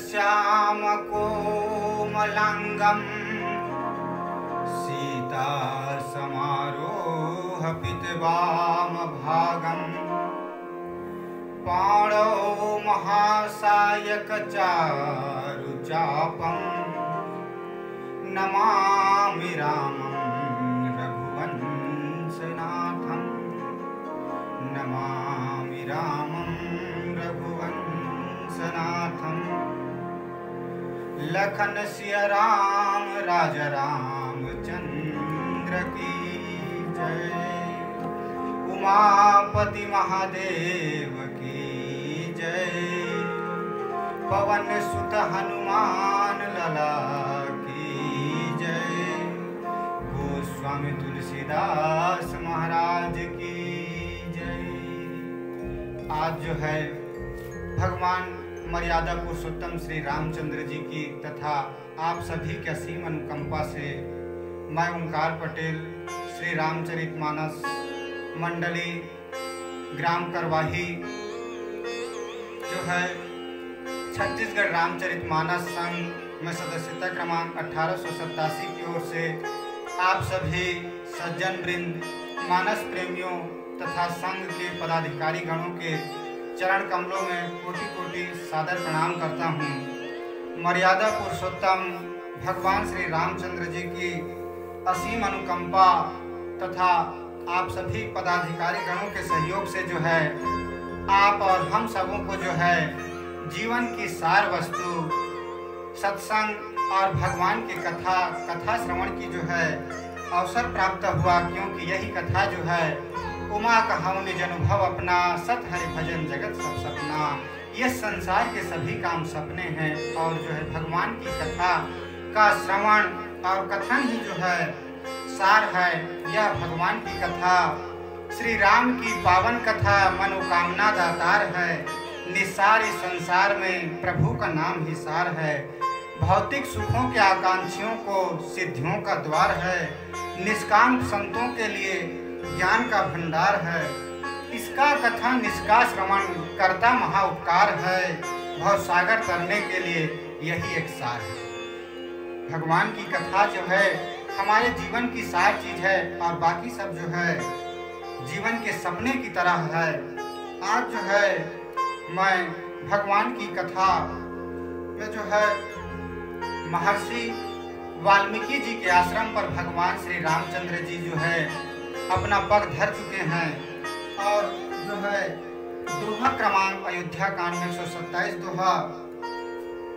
श्यामकोमलाङ्गम् सीतासमारोहपितवामभागम् पाणौ महासायकचारुचापम् नमामि रामं रघुवंशनाथम् नमामि रामं रघुवंशनाथम् लखन सिया राम राजा रामचंद्र की जय। उमापति महादेव की जय। पवन सुत हनुमान लला की जय। गोस्वामी तुलसीदास महाराज की जय। आज जो है भगवान मर्यादा पुरुषोत्तम श्री रामचंद्र जी की तथा आप सभी के असीम अनुकंपा से मैं ओंकार पटेल श्री रामचरितमानस मंडली ग्राम करवाही जो है छत्तीसगढ़ रामचरितमानस संघ में सदस्यता क्रमांक 1887 की ओर से आप सभी सज्जन वृंद मानस प्रेमियों तथा संघ के पदाधिकारी गणों के चरण कमलों में कोटि कोटि सादर प्रणाम करता हूँ। मर्यादा पुरुषोत्तम भगवान श्री रामचंद्र जी की असीम अनुकंपा तथा आप सभी पदाधिकारी गणों के सहयोग से जो है आप और हम सबों को जो है जीवन की सार वस्तु सत्संग और भगवान की कथा श्रवण की जो है अवसर प्राप्त हुआ, क्योंकि यही कथा जो है उमा कहाऊं निज अनुभव अपना सत हरि भजन जगत सब सपना। ये संसार के सभी काम सपने हैं और जो है भगवान की कथा का श्रवण और कथन ही जो है सार है। यह भगवान की कथा श्री राम की पावन कथा मनोकामना दातार है। निसार इस संसार में प्रभु का नाम ही सार है। भौतिक सुखों के आकांक्षियों को सिद्धियों का द्वार है। निष्काम संतों के लिए ज्ञान का भंडार है। इसका कथा निष्का श्रवण करता महा उपकार है। भव सागर तरने के लिए यही एक सार है। भगवान की कथा जो है हमारे जीवन की सार चीज है और बाकी सब जो है जीवन के सपने की तरह है। आज जो है मैं भगवान की कथा में जो है महर्षि वाल्मीकि जी के आश्रम पर भगवान श्री रामचंद्र जी जो है अपना पग धर चुके हैं और जो है दोहा क्रमांक अयोध्या कांड में 127 दोहा।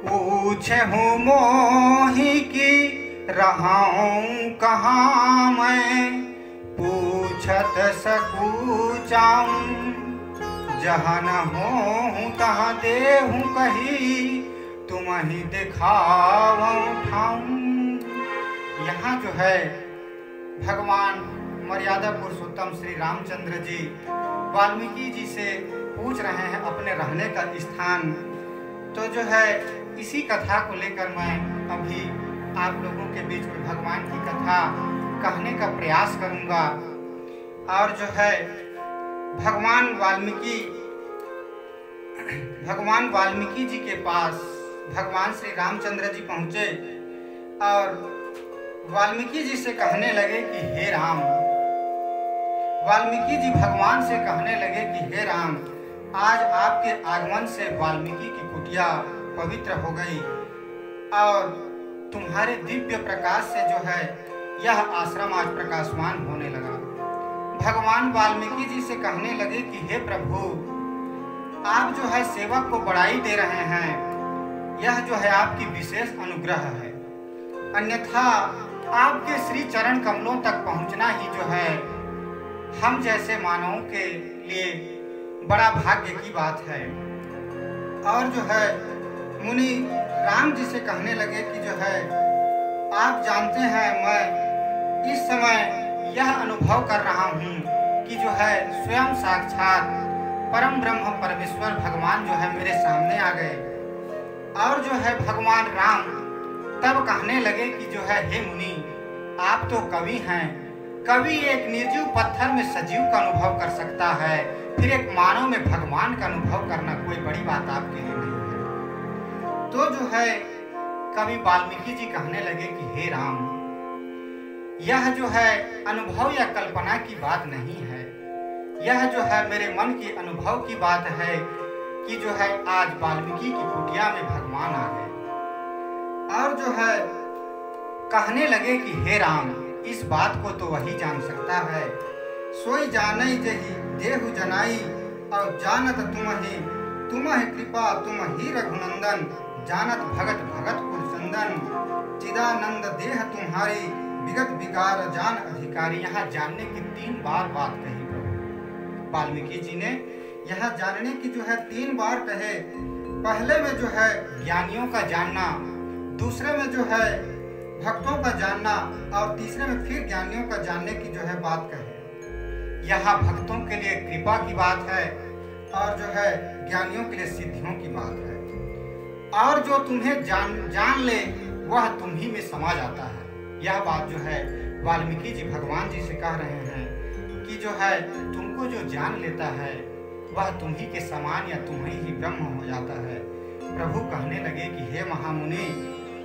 पूछे हूँ मोही की रहाऊं कहाँ मैं, पूछत सकूचाऊं जहाँ न होऊं तहाँ देहूं कही, तुम ही दिखाऊं ठाऊं। यहाँ जो है भगवान मर्यादा पुरुषोत्तम श्री रामचंद्र जी वाल्मीकि जी से पूछ रहे हैं अपने रहने का स्थान। तो जो है इसी कथा को लेकर मैं अभी आप लोगों के बीच में भगवान की कथा कहने का प्रयास करूंगा। और जो है भगवान वाल्मीकि जी के पास भगवान श्री रामचंद्र जी पहुंचे और वाल्मीकि जी से कहने लगे कि हे राम। वाल्मीकि जी भगवान से कहने लगे कि हे राम, आज आपके आगमन से वाल्मीकि की कुटिया पवित्र हो गई और तुम्हारे दिव्य प्रकाश से जो है यह आश्रम आज प्रकाशमान होने लगा। भगवान वाल्मीकि जी से कहने लगे कि हे प्रभु, आप जो है सेवक को बड़ाई दे रहे हैं, यह जो है आपकी विशेष अनुग्रह है। अन्यथा आपके श्री चरण कमलों तक पहुंचना ही जो है हम जैसे मानवों के लिए बड़ा भाग्य की बात है। और जो है मुनि राम जी से कहने लगे कि जो है आप जानते हैं मैं इस समय यह अनुभव कर रहा हूँ कि जो है स्वयं साक्षात परम ब्रह्म परमेश्वर भगवान जो है मेरे सामने आ गए। और जो है भगवान राम तब कहने लगे कि जो है हे मुनि, आप तो कवि हैं। कवि एक निर्जीव पत्थर में सजीव का अनुभव कर सकता है, फिर एक मानव में भगवान का अनुभव करना कोई बड़ी बात आपके लिए नहीं है। तो जो है कवि वाल्मीकि जी कहने लगे कि हे राम, यह जो है अनुभव या कल्पना की बात नहीं है, यह जो है मेरे मन के अनुभव की बात है कि जो है आज वाल्मीकि की कुटिया में भगवान आ गए। और जो है कहने लगे कि हे राम, इस बात को तो वही जान सकता है, सोई जानई जही देहु जनाई, और जानत तुम्हि कृपा तुम ही रघुनंदन, जानत भगत भगत पुरचंदन, चिदानंद देह तुम्हारी, विगत विकार जान अधिकारी। यहाँ जानने की 3 बार बात कही प्रभु वाल्मीकि जी ने। यहाँ जानने की जो है 3 बार कहे। पहले में जो है ज्ञानियों का जानना, दूसरे में जो है भक्तों का जानना, और तीसरे में फिर ज्ञानियों का जानने की जो है बात कहे। यहाँ भक्तों के लिए कृपा की बात है और जो है ज्ञानियों के लिए सिद्धियों की बात है। और जो तुम्हें जान ले वह तुम ही में समा जाता है। यह बात जो है वाल्मीकि जी भगवान जी से कह रहे हैं कि जो है तुमको जो जान लेता है वह तुम ही के समान या तुम ही ब्रह्म हो जाता है। प्रभु कहने लगे कि हे महामुनि,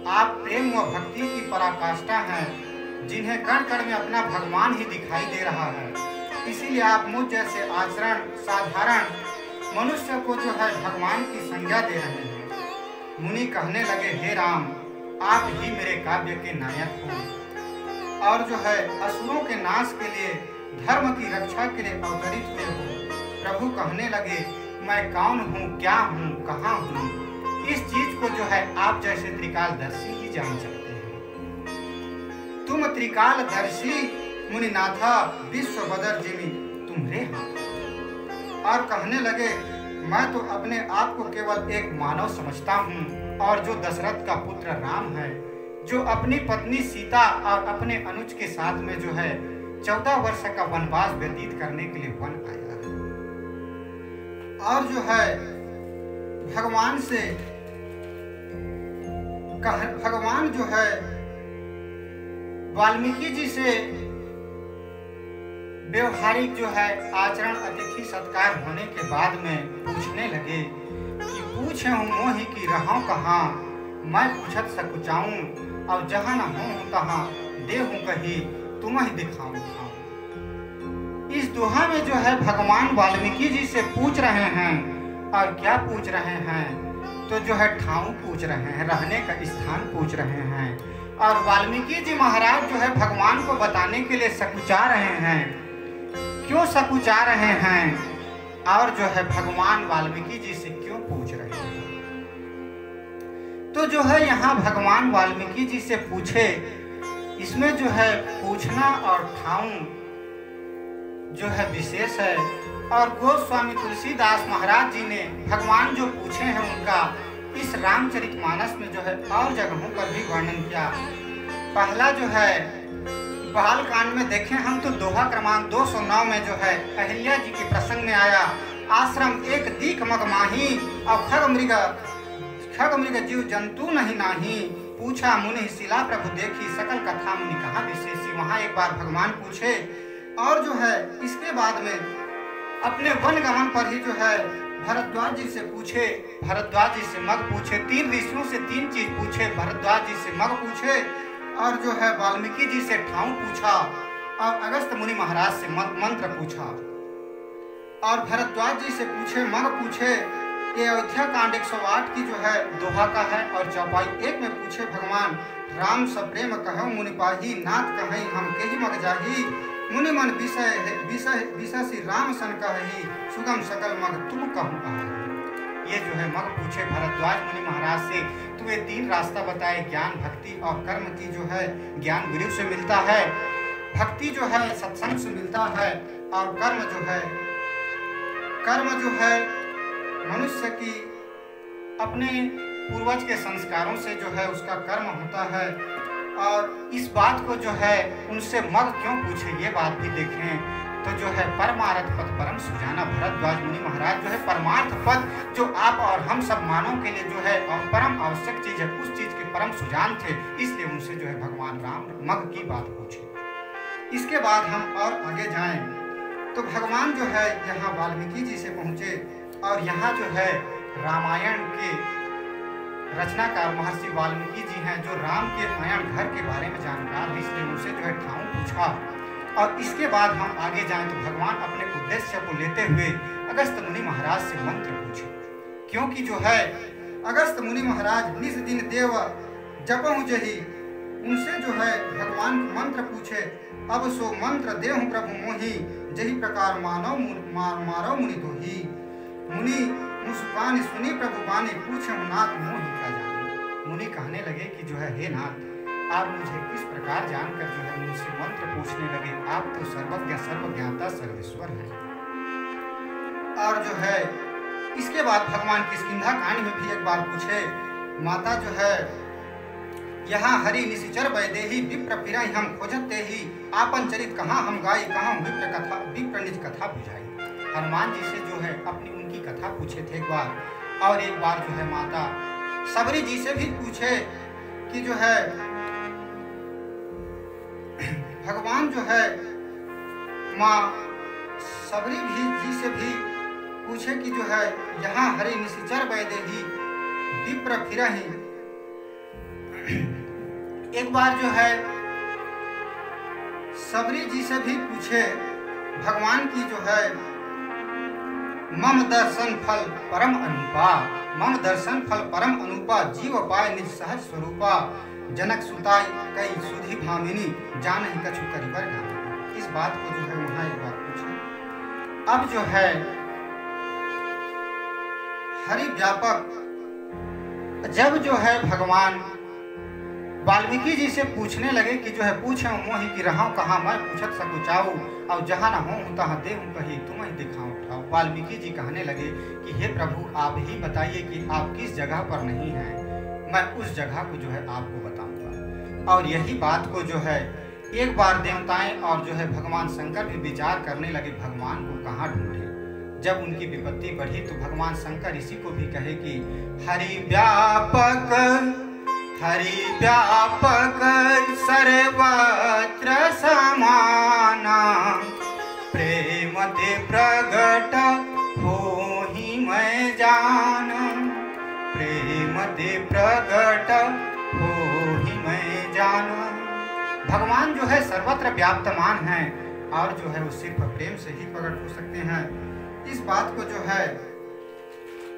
आप प्रेम व भक्ति की पराकाष्ठा हैं, जिन्हें कण कण में अपना भगवान ही दिखाई दे रहा है। इसीलिए आप मुझ जैसे आचरण साधारण मनुष्य को जो है भगवान की संज्ञा दे रहे हैं। मुनि कहने लगे, हे राम, आप ही मेरे काव्य के नायक हो और जो है असुरों के नाश के लिए, धर्म की रक्षा के लिए अवतरित हुए हो। प्रभु कहने लगे, मैं कौन हूँ, क्या हूँ, कहाँ हूँ, इस चीज को जो है आप जैसे त्रिकालदर्शी ही जान सकते हैं। तुम त्रिकालदर्शी मुनिनाथा, विश्व बदर जिमी तुम्हारे हाथ। और कहने लगे, मैं तो अपने आप को केवल एक मानव समझता हूँ, और जो दशरथ का पुत्र राम है, जो अपनी पत्नी सीता और अपने अनुज के साथ में जो है 14 वर्ष का वनवास व्यतीत करने के लिए वन आया है। और जो है भगवान जो है वाल्मीकि जी से व्यवहारिक जो है आचरण, अतिथि सत्कार होने के बाद में पूछने लगे कि पूछे हूँ मोहि की रहूं कहाँ, मैं पूछत सकुचाऊं, और जहाँ न हूँ तहाँ देहूं कही, तुम्हें दिखाऊं खाऊं। इस दोहा में जो है भगवान वाल्मीकि जी से पूछ रहे हैं, और क्या पूछ रहे हैं, तो जो है ठाव पूछ रहे हैं, रहने का स्थान पूछ रहे हैं। और वाल्मीकि जी महाराज जो है भगवान को बताने के लिए सकुचा रहे हैं। क्यों सकुचा रहे हैं, और जो है भगवान वाल्मीकि जी से क्यों पूछ रहे हैं, तो जो है यहाँ भगवान वाल्मीकि जी से पूछे, इसमें जो है पूछना और ठाऊं जो है विशेष है। और गोस्वामी तुलसीदास महाराज जी ने भगवान जो पूछे हैं उनका इस रामचरितमानस में जो है और जगहों पर भी वर्णन किया। पहला जो है बाल कांड में देखें हम तो दोहा क्रमांक 209 में जो है अहिल्या जी के प्रसंग में आया, आश्रम एक दीख मगमाही, और खग मृग जीव जंतु नहीं नाही, पूछा मुनि शिला प्रभु देखी, सकल कथा मुनि कहाँ विशेषी। वहाँ एक बार भगवान पूछे, और जो है इसके बाद में अपने वन गमन पर ही जो है भरद्वाज जी से पूछे, भरद्वाज जी से मग पूछे, 3 ऋषियों से 3 चीज पूछे, भरद्वाज जी से मग पूछे, और जो है वाल्मीकि जी से ठाऊं पूछा, और अगस्त मुनि महाराज से मंत्र पूछा, और भरद्वाज जी से पूछे, मग पूछे। ये अयोध्या कांड 108 की जो है दोहा का है। और चौपाई 1 में पूछे भगवान, राम सप्रेम कहो मुनि पाही, नाथ कहीं हम केहि मग जाही, मुनि मन विषय श्री राम सन कही, सुगम सकल मग तुम कहूँ कहा। ये जो है मग पूछे भरद्वाज मुनि महाराज से, तो ये 3 रास्ता बताए, ज्ञान, भक्ति और कर्म की जो है ज्ञान गुरु से मिलता है, भक्ति जो है सत्संग से मिलता है, और कर्म जो है मनुष्य की अपने पूर्वज के संस्कारों से जो है उसका कर्म होता है। और इस बात को जो है उनसे मग क्यों पूछे, ये बात भी देखें तो जो है परमार्थ पद परम सुजाना, भरद्वाज मुनि महाराज जो है परमार्थ पद जो आप और हम सब मानव के लिए जो है और परम आवश्यक चीज है, उस चीज के परम सुजान थे, इसलिए उनसे जो है भगवान राम मग की बात पूछे। इसके बाद हम और आगे जाएं तो भगवान जो है यहाँ वाल्मीकि जी से पहुँचे, और यहाँ जो है रामायण के रचनाकार महर्षि वाल्मीकि जी हैं, जो राम के अयन घर के बारे में जानकार, इसलिए उनसे जो है ठाऊं पूछा। और इसके बाद हम आगे जाएं तो भगवान अपने उद्देश्य को लेते हुए अगस्त मुनि महाराज से मंत्र पूछे, क्योंकि जो है अगस्त मुनि महाराज निज दिन देव जपहु जही, उनसे जो है भगवान मंत्र पूछे। अब सो मंत्र देहु प्रभु मोहि, जही प्रकार मानव मारव मुनि दोही। मुनि मुस्कान सुनी प्रभु बानी, पूछे नाथ मोहि का जानी। मुनि कहने लगे कि जो है हे नाथ, आप मुझे किस प्रकार जानकर जो है मुझसे मंत्र पूछने लगे, आप तो सर्वज्ञ सर्वज्ञाता सर्वेश्वर हैं। और जो है इसके बाद भगवान किष्किंधा कांड में भी एक बार पूछे, माता जो है यहाँ हरि निशिचर वैदेही, विप्र फिरहि हम खोजते ही, आपन चरित कहाँ हम गाई, कहाँ विप्र निज कथा बुझाई। हनुमान जी से जो है अपनी उनकी कथा पूछे थे एक बार, और एक बार जो है माता सबरी जी से भी पूछे कि जो है भगवान जो है माँ सबरी जी से भी पूछे कि जो है यहाँ हरि निशिचर वैदेही, विप्र फिरहि। एक बार जो है सबरी जी से भी पूछे भगवान की जो है मम दर्शन फल परम अनुपा, मम दर्शन फल परम अनुपा, जीव पाए निज सहज स्वरूपा, जनक सुताई कई सुधी भामिनी, जान ही कछु करिबर गामिनी। इस बात को जो है वहां एक बार पूछे। अब जो है हरि व्यापक जब जो है भगवान वाल्मीकि जी से पूछने लगे कि जो है पूछे मोहि की रहूं कहाँ, मैं पूछत सकु चाऊ, और जहाँ न हो तहाँ देहूं कही, तुम्हें दिखाऊं ठाऊ। वाल्मीकि जी कहने लगे कि हे प्रभु, आप ही बताइए कि आप किस जगह पर नहीं हैं, मैं उस जगह को जो है आपको बताऊंगा। और यही बात को जो है एक बार देवताएं और जो है भगवान शंकर भी विचार करने लगे भगवान को कहाँ ढूंढे। जब उनकी विपत्ति बढ़ी तो भगवान शंकर इसी को भी कहे कि हरि व्यापक सर्वत्र समाना, प्रेम ते प्रगट होहि मैं जान, प्रेम ते प्रगट होहि मैं जान। भगवान जो है सर्वत्र व्याप्तमान है, और जो है वो सिर्फ प्रेम से ही प्रकट हो सकते हैं। इस बात को जो है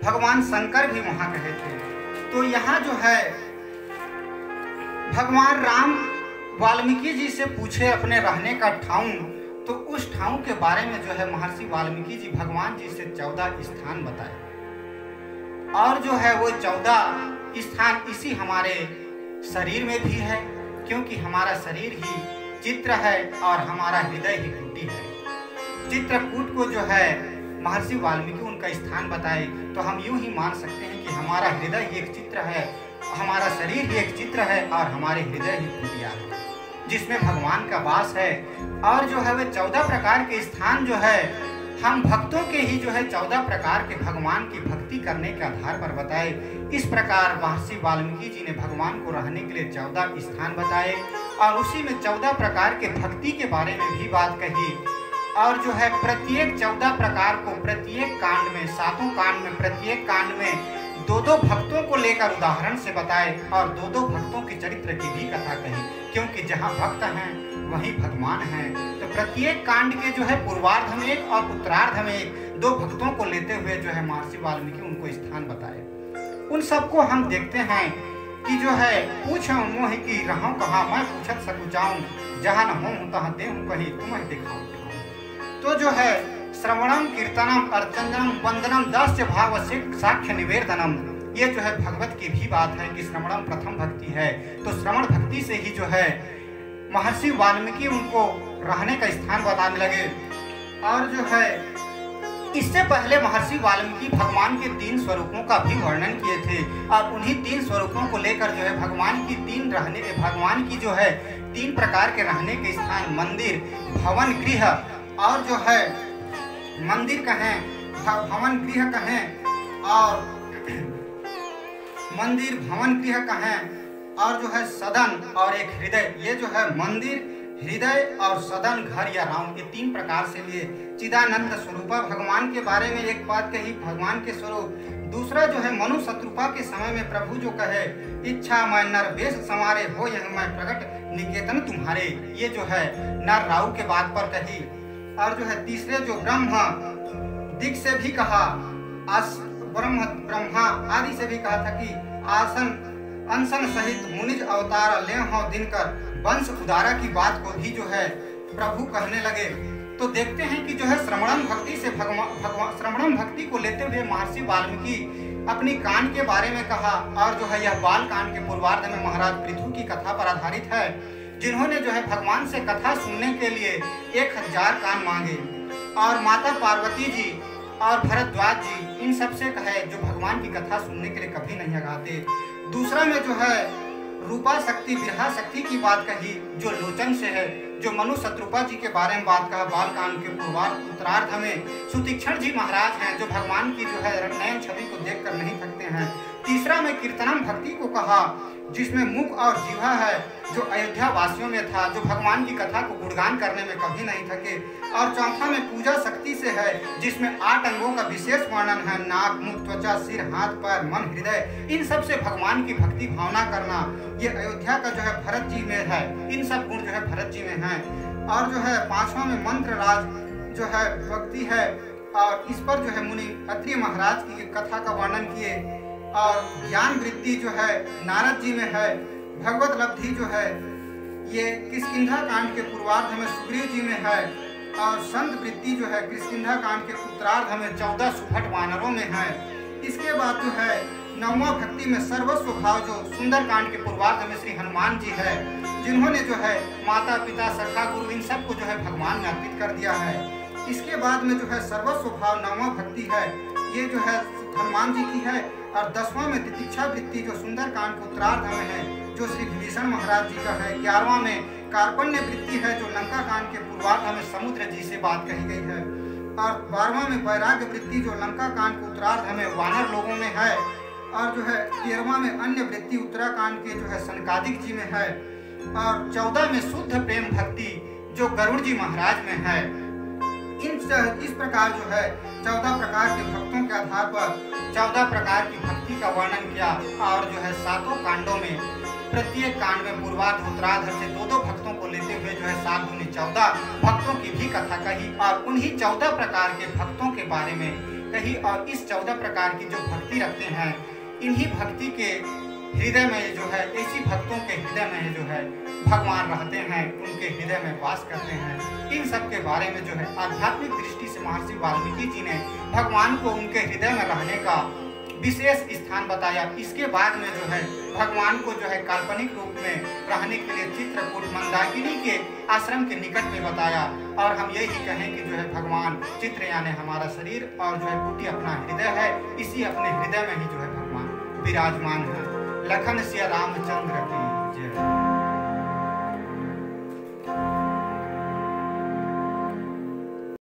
भगवान शंकर भी वहां कहे थे। तो यहाँ जो है भगवान राम वाल्मीकि जी से पूछे अपने रहने का ठाऊं, तो उस ठाऊं के बारे में जो है महर्षि वाल्मीकि जी भगवान जी से 14 स्थान बताए, और जो है वो 14 स्थान इसी हमारे शरीर में भी है, क्योंकि हमारा शरीर ही चित्र है और हमारा हृदय ही कुटी है। चित्रकूट को जो है महर्षि वाल्मीकि उनका स्थान बताए, तो हम यूं ही मान सकते हैं कि हमारा हृदय ही एक चित्र है, हमारा शरीर ही एक चित्र है, और हमारे हृदय ही कुटिया है जिसमें भगवान का वास है। और जो है वे 14 प्रकार के स्थान जो है हम भक्तों के ही जो है 14 प्रकार के भगवान की भक्ति करने के आधार पर बताए। इस प्रकार महर्षि वाल्मीकि जी ने भगवान को रहने के लिए 14 स्थान बताए, और उसी में 14 प्रकार के भक्ति के बारे में भी बात कही। और जो है प्रत्येक 14 प्रकार को प्रत्येक कांड में, 7 कांड में, प्रत्येक कांड में 2-2 भक्तों को लेकर उदाहरण से बताए, और 2-2 भक्तों के चरित्र की भी कथा कही, क्योंकि जहाँ भक्त हैं वहीं भगवान हैं। तो प्रत्येक कांड के जो है पूर्वार्ध में एक और उत्तरार्ध में एक 2 भक्तों को लेते हुए जो है महर्षि वाल्मीकि उनको स्थान बताए। उन सबको हम देखते हैं कि जो है पूछो मोहि की रहूं कहाँ, मैं पूछत सकु चाऊं, जहाँ न हो तहाँ देहूं कहीं, तुम्हें दिखाऊं। तो जो है श्रवणम कीर्तनम अर्चनम वंदनम दास्य भाव साक्ष्य निवेदनम, ये जो है भगवत की भी बात है कि श्रवणम प्रथम भक्ति है। तो श्रवण भक्ति से ही जो है महर्षि वाल्मीकि उनको रहने का स्थान बताने लगे। और जो है इससे पहले महर्षि वाल्मीकि भगवान के 3 स्वरूपों का भी वर्णन किए थे, और उन्हीं 3 स्वरूपों को लेकर जो है भगवान की जो है 3 प्रकार के रहने के स्थान, मंदिर, भवन, गृह, और जो है मंदिर कहें, भवन गृह कहें, और मंदिर भवन गृह कहें, और जो है सदन और एक हृदय। ये जो है मंदिर, हृदय और सदन, घर या राउंड, ये 3 प्रकार से लिए। चिदानंद स्वरूपा भगवान के बारे में एक बात कही, भगवान के स्वरूप दूसरा जो है मनु शत्रुपा के समय में प्रभु जो कहे, इच्छा मैं नर वेश संवारे हो यह मैं प्रकट निकेतन तुम्हारे, ये जो है नर राहु के बात पर कही। और जो है तीसरे जो ब्रह्म दिक से भी कहा, ब्रह्मा आदि से भी कहा था कि आसन अनशन सहित मुनिज अवतार ले हो दिनकर वंश उदारा की बात को भी जो है प्रभु कहने लगे। तो देखते हैं कि जो है श्रवणम भक्ति से श्रवणम भक्ति को लेते हुए महर्षि वाल्मीकि अपनी कांड के बारे में कहा। और जो है यह बाल कांड के पूर्वार्ध में महाराज पृथु की कथा पर आधारित है, जिन्होंने जो है भगवान से कथा सुनने के लिए 1000 कान मांगे। और माता पार्वती जी और भरद्वाज जी इन सब से कहे जो भगवान की कथा सुनने के लिए कभी नहीं आगाते। दूसरा में जो है रूपा शक्ति विरहा शक्ति की बात कही जो लोचन से है, जो मनु शत्रुपा जी के बारे में बात कहा बालकांड के पूर्वार्ध उत्तरार्ध में। सुतीक्षण जी महाराज हैं जो भगवान की जो है नयन छवि को देखकर नहीं थकते हैं। तीसरा में कीर्तनम भक्ति को कहा जिसमें मुख और जीवा है, जो अयोध्या वासियों में था, जो भगवान की कथा को गुणगान करने में कभी नहीं थके। और चौथा में पूजा शक्ति से है, जिसमें 8 अंगों का विशेष वर्णन है, नाक मुख त्वचा सिर हाथ पैर मन हृदय, इन सब से भगवान की भक्ति भावना करना, ये अयोध्या का जो है भरत जी में है, इन सब गुण जो है भरत जी में है। और जो है 5वां में मंत्र राज जो है भक्ति है, और इस पर जो है मुनि अत्रि महाराज की कथा का वर्णन किए। और ज्ञान वृत्ति जो है नारद जी में है, भगवत लब्धि जो है ये किष्किंधा कांड के पूर्वार्ध में सुग्रीव जी में है। और संत वृत्ति जो है किष्किंधा कांड के उत्तरार्ध में 14 सुभट वानरों में है। इसके बाद जो है 9वां भक्ति में सर्वस्व भाव जो सुंदर कांड के पूर्वार्ध में श्री हनुमान जी है, जिन्होंने जो है माता पिता सखा गुरु इन सबको जो है भगवान में अर्पित कर दिया है। इसके बाद में जो है सर्वस्व भाव 9वां भक्ति है, ये जो है हनुमान जी की है। और 10वां में तितिक्षा वृत्ति जो सुंदर कांड के उत्तरार्ध में है, जो श्री विभीषण महाराज जी का है। 11वां में कार्पण्य वृत्ति है, जो लंका कांड के पूर्वार्ध में समुद्र जी से बात कही गई है। और 12वां में वैराग्य वृत्ति जो लंका कांड के उत्तरार्ध में वानर लोगों में है। और जो है 13वां में अन्य वृत्ति उत्तराखंड के जो है सनकादिक जी में है। और 14 में शुद्ध प्रेम भक्ति जो गरुड़ जी महाराज में है। इस प्रकार जो है 14 प्रकार के भक्तों के आधार पर 14 प्रकार की भक्ति का वर्णन किया। और जो है 7 कांडों में प्रत्येक कांड में पूर्वार्ध उत्तरार्ध से 2-2 भक्तों को लेते हुए जो है 7 दूनी 14 भक्तों की भी कथा कही और उन्हीं 14 प्रकार के भक्तों के बारे में कही। और इस 14 प्रकार की जो भक्ति रखते हैं, इन्हीं भक्ति के हृदय में जो है, ऐसी भक्तों के हृदय में जो है भगवान रहते हैं, उनके हृदय में वास करते हैं। इन सब के बारे में जो है आध्यात्मिक दृष्टि से महर्षि वाल्मीकि जी ने भगवान को उनके हृदय में रहने का विशेष स्थान बताया। इसके बाद में जो है भगवान को जो है काल्पनिक रूप में रहने के लिए चित्रकूट मंदाकिनी के आश्रम के निकट में बताया। और हम यही कहें कि जो है भगवान चित्र यानी हमारा शरीर और जो है कुटी अपना हृदय है, इसी अपने हृदय में ही जो है भगवान विराजमान है। लखन सिया रामचंद्र